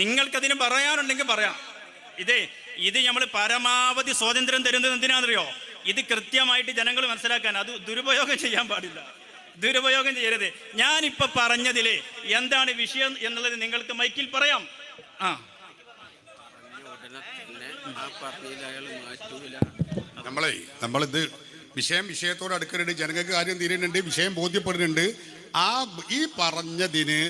നിങ്ങൾക്കതിന് പറയാനുണ്ടെങ്കിൽ പറയാം. ഇത് നമ്മൾ പരമാവധി സ്വാതന്ത്ര്യം തരുന്നത് എന്തിനാണെന്നറിയോ? ഇത് കൃത്യമായിട്ട് ജനങ്ങൾ മനസ്സിലാക്കാൻ. അത് ദുരുപയോഗം ചെയ്യാൻ പാടില്ല, ദുരുപയോഗം ചെയ്യരുത്. ഞാനിപ്പോൾ പറഞ്ഞതിൽ എന്താണ് വിഷയം എന്നുള്ളത് നിങ്ങൾക്ക് മൈക്കിൽ പറയാം. നമ്മളിത് വിഷയത്തോട് അടുക്കുന്നുണ്ട്, ജനങ്ങൾക്ക് കാര്യം തീരുന്നുണ്ട്, വിഷയം ബോധ്യപ്പെടുന്നുണ്ട്. ഈ പറഞ്ഞതിന്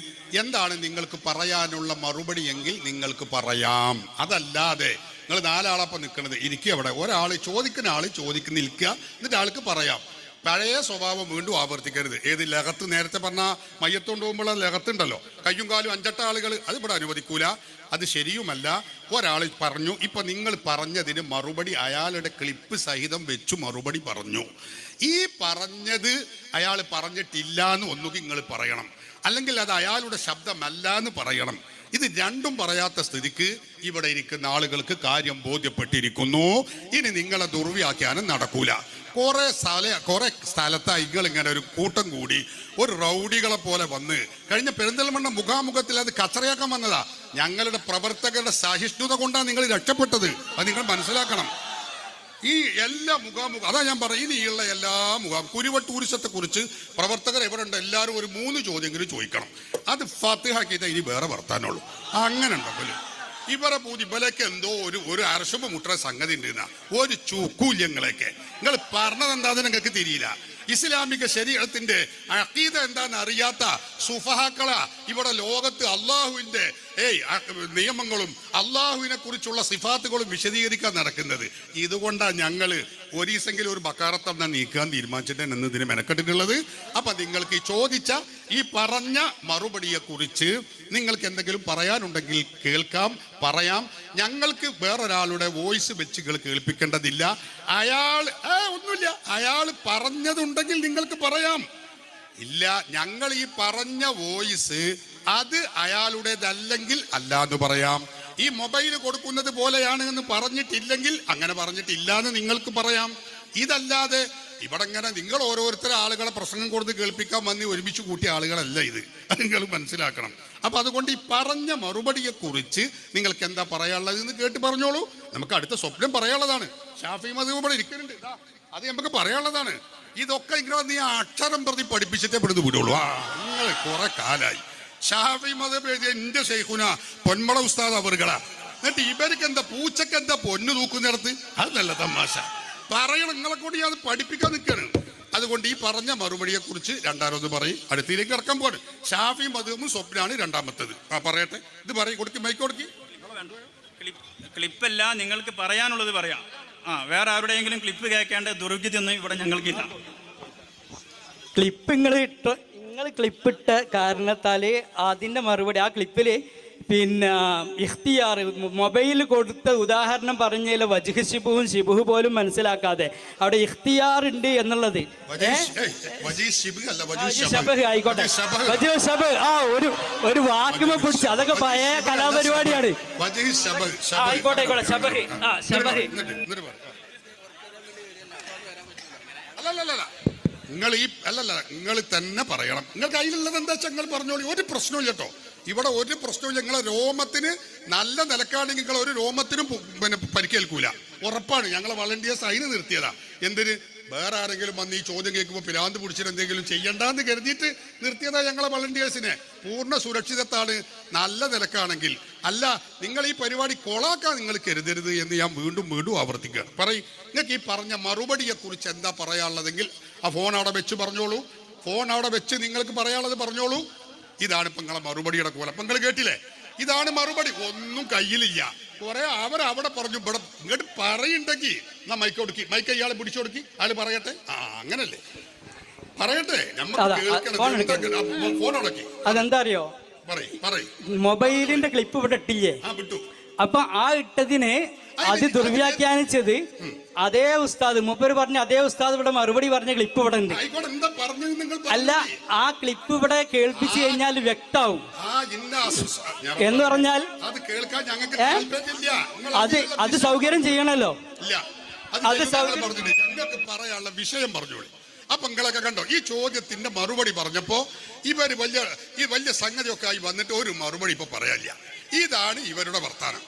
എന്താണ് നിങ്ങൾക്ക് പറയാനുള്ള മറുപടി എങ്കിൽ നിങ്ങൾക്ക് പറയാം. അതല്ലാതെ നിങ്ങൾ നാലാളപ്പം നിൽക്കുന്നത് ഇരിക്കുക. അവിടെ ഒരാൾ ചോദിക്കുന്ന ആൾ നിൽക്കുക, എന്നിട്ട് ആൾക്ക് പറയാം. പഴയ സ്വഭാവം വീണ്ടും ആവർത്തിക്കരുത്. ഏത് ലഹത്ത്, നേരത്തെ പറഞ്ഞ മയ്യത്തോണ്ട് പോകുമ്പോൾ ലഹത്തുണ്ടല്ലോ, കയ്യും കാലും അഞ്ചെട്ട ആളുകൾ, അത് ഇവിടെ അനുവദിക്കൂല, അത് ശരിയുമല്ല. ഒരാൾ പറഞ്ഞു, ഇപ്പൊ നിങ്ങൾ പറഞ്ഞതിന് മറുപടി അയാളുടെ ക്ലിപ്പ് സഹിതം വെച്ചു മറുപടി പറഞ്ഞു. ഈ പറഞ്ഞത് അയാൾ പറഞ്ഞിട്ടില്ല എന്ന് ഒന്നുകിൽ നിങ്ങൾ പറയണം, അല്ലെങ്കിൽ അത് അയാളുടെ ശബ്ദമല്ല എന്ന് പറയണം. ഇത് രണ്ടും പറയാത്ത സ്ഥിതിക്ക് ഇവിടെ ഇരിക്കുന്ന ആളുകൾക്ക് കാര്യം ബോധ്യപ്പെട്ടിരിക്കുന്നു. ഇനി നിങ്ങളെ ദുർവ്യാഖ്യാനം നടക്കൂല. കുറെ സ്ഥലത്ത് നിങ്ങൾ ഇങ്ങനെ ഒരു കൂട്ടം കൂടി ഒരു റൗഡികളെ പോലെ വന്ന് കഴിഞ്ഞ പെരിന്തൽമണ്ണ മുഖാമുഖത്തിൽ അത് കച്ചറയാക്കാൻ വന്നതാ. ഞങ്ങളുടെ പ്രവർത്തകരുടെ സഹിഷ്ണുത കൊണ്ടാണ് നിങ്ങൾ രക്ഷപ്പെട്ടത്. അത് നിങ്ങൾ മനസ്സിലാക്കണം. ഈ എല്ലാ മുഖാമുഖം, അതാ ഞാൻ പറയും, ഇനിയുള്ള എല്ലാ കുരുവ ടൂറിസത്തെ കുറിച്ച് പ്രവർത്തകർ എവിടെ ഉണ്ട് എല്ലാവരും ഒരു 3 ചോദ്യമെങ്കിലും ചോദിക്കണം. അത് ഫത്തിഹാക്കിയിട്ട് ഇനി വേറെ വർത്താനുള്ളൂ. അങ്ങനെ ഉണ്ടല്ലോ ഇവരെ ഇവലൊക്കെ എന്തോ ഒരു അർശുഭ മുട്ട സംഗതി ഉണ്ട്. ഒരു ചൂക്കൂല്യങ്ങളൊക്കെ നിങ്ങൾ പറഞ്ഞത് എന്താണെന്ന് നിങ്ങൾക്ക് തിരിയില്ല. ഇസ്ലാമിക ശരീഅത്തിന്റെ അഖീദ എന്താണെന്ന് അറിയാത്ത സുഫഹാക്കളാ ഇവിടെ ലോകത്ത് അള്ളാഹുവിന്റെ നിയമങ്ങളും അള്ളാഹുവിനെ കുറിച്ചുള്ള സിഫാത്തുകളും വിശദീകരിക്കാൻ നടക്കുന്നത്. ഇതുകൊണ്ടാണ് ഞങ്ങള് ഒരീസെങ്കിലും ഒരു ബക്കാറത്തന്നെ നീക്കാൻ തീരുമാനിച്ചിട്ട് എന്നതിന് മെനക്കെട്ടിട്ടുള്ളത്. അപ്പൊ നിങ്ങൾക്ക് ചോദിച്ച ഈ പറഞ്ഞ മറുപടിയെ കുറിച്ച് നിങ്ങൾക്ക് എന്തെങ്കിലും പറയാനുണ്ടെങ്കിൽ കേൾക്കാം, പറയാം. ഞങ്ങൾക്ക് വേറൊരാളുടെ വോയിസ് വെച്ച് കേൾപ്പിക്കേണ്ടതില്ല. ഒന്നുമില്ല, അയാൾ പറഞ്ഞതുണ്ടെങ്കിൽ നിങ്ങൾക്ക് പറയാം. ഇല്ല, ഞങ്ങൾ ഈ പറഞ്ഞ വോയിസ് അത് അയാളുടേതല്ലെങ്കിൽ അല്ലാന്ന് പറയാം. ഈ മൊബൈൽ കൊടുക്കുന്നത് പോലെയാണ് എന്ന് പറഞ്ഞിട്ടില്ലെങ്കിൽ അങ്ങനെ പറഞ്ഞിട്ടില്ല എന്ന് നിങ്ങൾക്ക് പറയാം. ഇതല്ലാതെ ഇവിടെ ഇങ്ങനെ നിങ്ങൾ ഓരോരുത്തരും ആളുകളെ പ്രസംഗം കൊടുത്ത് കേൾപ്പിക്കാൻ വന്ന് ഒരുമിച്ച് കൂട്ടിയ ആളുകളല്ല ഇത്, നിങ്ങൾ മനസ്സിലാക്കണം. അപ്പൊ അതുകൊണ്ട് ഈ പറഞ്ഞ മറുപടിയെ കുറിച്ച് നിങ്ങൾക്ക് എന്താ പറയാനുള്ളത് എന്ന് കേട്ട് പറഞ്ഞോളൂ. നമുക്ക് അടുത്ത സ്വപ്നം പറയാനുള്ളതാണ്. ഷാഫി മദ്ഹബ് ഇവിടെ ഇരിക്കുന്നുണ്ട്, അത് നമുക്ക് പറയാനുള്ളതാണ്. ഇതൊക്കെ ഇങ്ങനെ നീ അക്ഷരം പ്രതി പഠിപ്പിച്ചിട്ടേ പെടുന്നു വിടുള്ളൂ. നിങ്ങൾ കുറെ കാലായി ഷാഫി മദ്ഹബ് എന്റെ ശൈഖുന പൊന്മള ഉസ്താദ് അവറുകളാ. എന്നിട്ട് ഇവർക്ക് എന്താ പൂച്ചക്ക് എന്താ പൊന്നു തൂക്കുന്നിടത്ത്? അത് നല്ല തമാശ പറയണം. നിങ്ങളെ കൂടി അത് പഠിപ്പിക്കാൻ നിൽക്കാണ്. അതുകൊണ്ട് ഈ പറഞ്ഞ മറുപടിയെ കുറിച്ച് രണ്ടാമത് പറയും. അടുത്തിലേക്ക് കിടക്കാൻ പോവാണ്. ഷാഫി മദ്ഹബും സ്വപ്നാണ് രണ്ടാമത്തത്. പറയട്ടെ, ഇത് പറയും. കൊടുക്കി, മൈക്ക് കൊടുക്കി. ക്ലിപ്പല്ല, നിങ്ങൾക്ക് പറയാനുള്ളത് പറയാം. വേറെ ആരുടെയെങ്കിലും ക്ലിപ്പ് കേൾക്കേണ്ട ദുർഗതിയൊന്നും ഇവിടെ ഞങ്ങൾക്കില്ല. ക്ലിപ്പ് നിങ്ങൾ ക്ലിപ്പിട്ട കാരണത്താൽ അതിൻ്റെ മറുപടി ആ ക്ലിപ്പിൽ പിന്നെ ഇഖ്തിയാർ മൊബൈൽ കൊടുത്ത ഉദാഹരണം പറഞ്ഞതിൽ വജ്ഹ് ഷിബുഹ് പോലും മനസ്സിലാക്കാതെ അവിടെ ഇഖ്തിയാർ ഉണ്ട് എന്നുള്ളത് ആയിക്കോട്ടെ, ഒരു വാക്കുമ പിടിച്ച് അതൊക്കെ പഴയ കലാപരിപാടിയാണ്. ആയിക്കോട്ടെ, നിങ്ങൾ തന്നെ പറയണം. നിങ്ങൾക്ക് അതിലുള്ളത് എന്താ വെച്ചാൽ നിങ്ങൾ പറഞ്ഞോളി, ഒരു പ്രശ്നവും കേട്ടോ. ഇവിടെ ഒരു പ്രശ്നവും. ഞങ്ങളെ രോമത്തിന് നല്ല നിലക്കാണെങ്കിൽ നിങ്ങൾ ഒരു രോമത്തിനും പരിക്കേൽക്കൂല, ഉറപ്പാണ്. ഞങ്ങളെ വളണ്ടിയേഴ്സ് അതിന് നിർത്തിയതാ. എന്തിന്? വേറെ ആരെങ്കിലും വന്ന് ഈ ചോദ്യം കേൾക്കുമ്പോൾ പിരാന്ത് പിടിച്ചിട്ട് എന്തെങ്കിലും ചെയ്യണ്ടെന്ന് കരുതിയിട്ട് നിർത്തിയതാ ഞങ്ങളെ വളണ്ടിയേഴ്സിനെ. പൂർണ്ണ സുരക്ഷിതത്താണ്, നല്ല നിലക്കാണെങ്കിൽ. അല്ല, നിങ്ങൾ ഈ പരിപാടി കൊളാക്കാൻ നിങ്ങൾ കരുതരുത് എന്ന് ഞാൻ വീണ്ടും ആവർത്തിക്കുക. പറയും, നിങ്ങൾക്ക് ഈ പറഞ്ഞ മറുപടിയെ കുറിച്ച് എന്താ പറയാനുള്ളതെങ്കിൽ ആ ഫോൺ അവിടെ വെച്ച് പറഞ്ഞോളൂ. ഫോൺ അവിടെ വെച്ച് നിങ്ങൾക്ക് പറയാനുള്ളത് പറഞ്ഞോളൂ. ഇതാണ് ഇപ്പൊ നിങ്ങളെ മറുപടിയുടെ കോലം. അപ്പൊ നിങ്ങൾ കേട്ടില്ലേ? ഇതാണ് മറുപടി. ഒന്നും കയ്യിലില്ല. കുറെ അവരവിടെ പറഞ്ഞു, ഇവിടെ ഇങ്ങോട്ട് പറയുണ്ടെങ്കിൽ എന്നാ മൈക്ക് കൊടുക്കി, മൈക്ക് ഇയാളെ പിടിച്ചു കൊടുക്കി, അയാൾ പറയട്ടെ. അങ്ങനല്ലേ, പറയട്ടെ. ഫോൺ ഉടക്കി. അതെന്താ അറിയോ, മൊബൈലിന്റെ ക്ലിപ്പ് ഇവിടെ ഇട്ടില്ലേ? അപ്പൊ ആ ഇട്ടതിന് അത് ദുർവ്യാഖ്യാനിച്ചത് അതേ ഉസ്താദ്, മൂപ്പര് പറഞ്ഞ അതേ ഉസ്താദ് ഇവിടെ മറുപടി പറഞ്ഞ ക്ലിപ്പ് ഇവിടെ ഉണ്ട്. അല്ല, ആ ക്ലിപ്പ് ഇവിടെ കേൾപ്പിച്ചു കഴിഞ്ഞാൽ വ്യക്താവും എന്ന് പറഞ്ഞാൽ അത് സൗകര്യം ചെയ്യണല്ലോ. അത് പറയാനുള്ള വിഷയം പറഞ്ഞോളി. അപ്പൊ നിങ്ങളൊക്കെ കണ്ടോ ഈ ചോദ്യത്തിന്റെ മറുപടി പറഞ്ഞപ്പോ ഇവര് വലിയ സംഗതിയൊക്കെ ആയി വന്നിട്ട് ഒരു മറുപടി ഇപ്പൊ പറയാനില്ല. ഇതാണ് ഇവരുടെ വർത്താനം.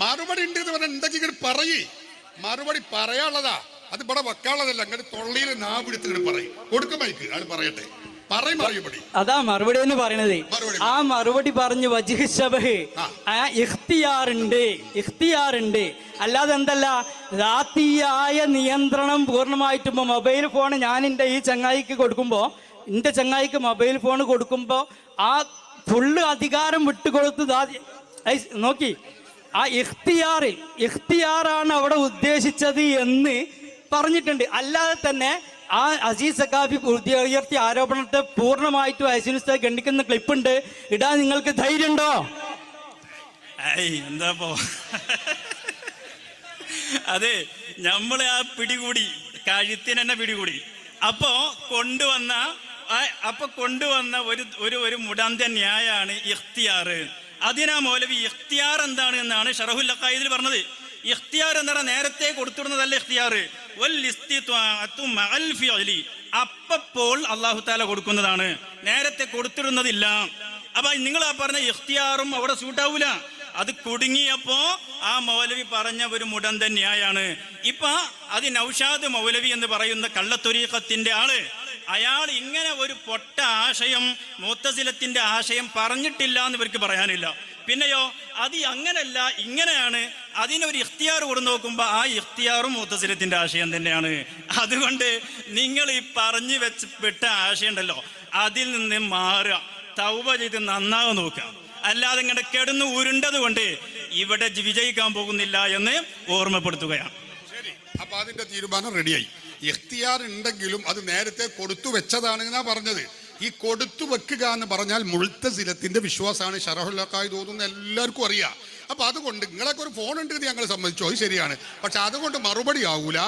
മറുപടി ഉണ്ട് എന്ന് പറഞ്ഞാൽ ഉണ്ടെങ്കിൽ ഇങ്ങനെ പറയേ, മറുപടി പറയാനുള്ളതാ, അത് ഇവിടെ വെക്കാനുള്ളതല്ല. അങ്ങനെ തൊള്ളിയിൽ നാവിടുത്ത് പറയും, കൊടുക്കുമ്പോഴേക്ക് അത് പറയട്ടെ, പറയും മറുപടി. അതാ മറുപടി എന്ന് പറയണത്. ആ മറുപടി പറഞ്ഞു വജ്ഹ് ശബഹ്, ഇഖ്തിയാറുണ്ട്, അല്ലാതെ എന്തല്ല ദാത്തിയായ നിയന്ത്രണം പൂർണ്ണമായിട്ടും. മൊബൈൽ ഫോൺ ഞാൻ എൻ്റെ ഈ ചങ്ങായിക്ക് കൊടുക്കുമ്പോൾ, എൻ്റെ ചങ്ങായിക്ക് മൊബൈൽ ഫോൺ കൊടുക്കുമ്പോൾ ആ ഫുള്ള് അധികാരം വിട്ടുകൊടുത്ത് നോക്കി, ആ ഇഖ്തിയാറാണ് അവിടെ ഉദ്ദേശിച്ചത് എന്ന് പറഞ്ഞിട്ടുണ്ട്. അല്ലാതെ തന്നെ ആ അസീസ് സഖാഫി ഉയർത്തിയ ആരോപണത്തെ പൂർണ്ണമായിട്ടും അസീസ് ഖണ്ഡിക്കുന്ന ക്ലിപ്പുണ്ട്. ഇടാൻ നിങ്ങൾക്ക് ധൈര്യമുണ്ടോ? എന്താപ്പോ അതെ, നമ്മളെ ആ പിടികൂടി, കഴുത്തിന് തന്നെ പിടികൂടി. അപ്പോ കൊണ്ടുവന്ന ഒരു മുടന്ത ന്യായാണ് ഇഖ്തിയാർ. അതിനാ മൗലവി ഇഖ്തിയാർ എന്താണ് എന്നാണ് ഷറഹുൽ അഖായിദിൽ പറഞ്ഞത്. ഇഖ്തിയാർ എന്ന് പറഞ്ഞാൽ നേരത്തെ കൊടുത്തിരുന്നതല്ല ഇഖ്തിയാർ. അപ്പോൾ അല്ലാഹു തആല കൊടുക്കുന്നതാണ്, നേരത്തെ കൊടുത്തിരുന്നതില്ല. അപ്പൊ നിങ്ങൾ ആ പറഞ്ഞ ഇഖ്തിയാറും അവിടെ സൂട്ടാവൂല. അത് കുടുങ്ങിയപ്പോ ആ മൗലവി പറഞ്ഞ ഒരു മുടന്ത ന്യായാണ്. ഇപ്പൊ അത് നൗഷാദ് മൗലവി എന്ന് പറയുന്ന കള്ളത്തൊരീഖത്തിന്റെ ആള്, അയാൾ ഇങ്ങനെ ഒരു പൊട്ട ആശയം, മുഅ്തസിലത്തിന്റെ ആശയം പറഞ്ഞിട്ടില്ല എന്ന് ഇവർക്ക് പറയാനില്ല. പിന്നെയോ അത് അങ്ങനല്ല ഇങ്ങനെയാണ്, അതിനൊരു ഇഖ്തിയാർ കൊടുത്തു നോക്കുമ്പോൾ ആ ഇഖ്തിയാറും മുഅ്തസിലത്തിന്റെ ആശയം തന്നെയാണ്. അതുകൊണ്ട് നിങ്ങൾ ഈ പറഞ്ഞു വിട്ട ആശയം ഉണ്ടല്ലോ, അതിൽ നിന്ന് മാറുക, തൗബ ചെയ്ത് നന്നാവ് നോക്കുക. അല്ലാതെ ഇങ്ങനെ കിടന്ന് ഉരുണ്ടത് കൊണ്ട് ഇവിടെ വിജയിക്കാൻ പോകുന്നില്ല എന്ന് ഓർമ്മപ്പെടുത്തുകയാണ്. ശരി, അപ്പൊ അതിന്റെ തീരുമാനം റെഡിയായി. ഇഖ്തിയാർ ഉണ്ടെങ്കിലും അത് നേരത്തെ കൊടുത്തു വെച്ചതാണ് എന്നാ പറഞ്ഞത്. ഈ കൊടുത്തു വെക്കുക എന്ന് പറഞ്ഞാൽ മുഅ്തസിലത്തിന്റെ വിശ്വാസമാണ്. ശറഹുൽ അഖായിദ് ഓതുന്ന എല്ലാവർക്കും അറിയാം. അപ്പൊ അതുകൊണ്ട് നിങ്ങളൊക്കെ ഒരു ഫോൺ ഉണ്ട് ഞങ്ങൾ സമ്മതിച്ചു, അത് ശരിയാണ്. പക്ഷെ അതുകൊണ്ട് മറുപടി ആവൂല.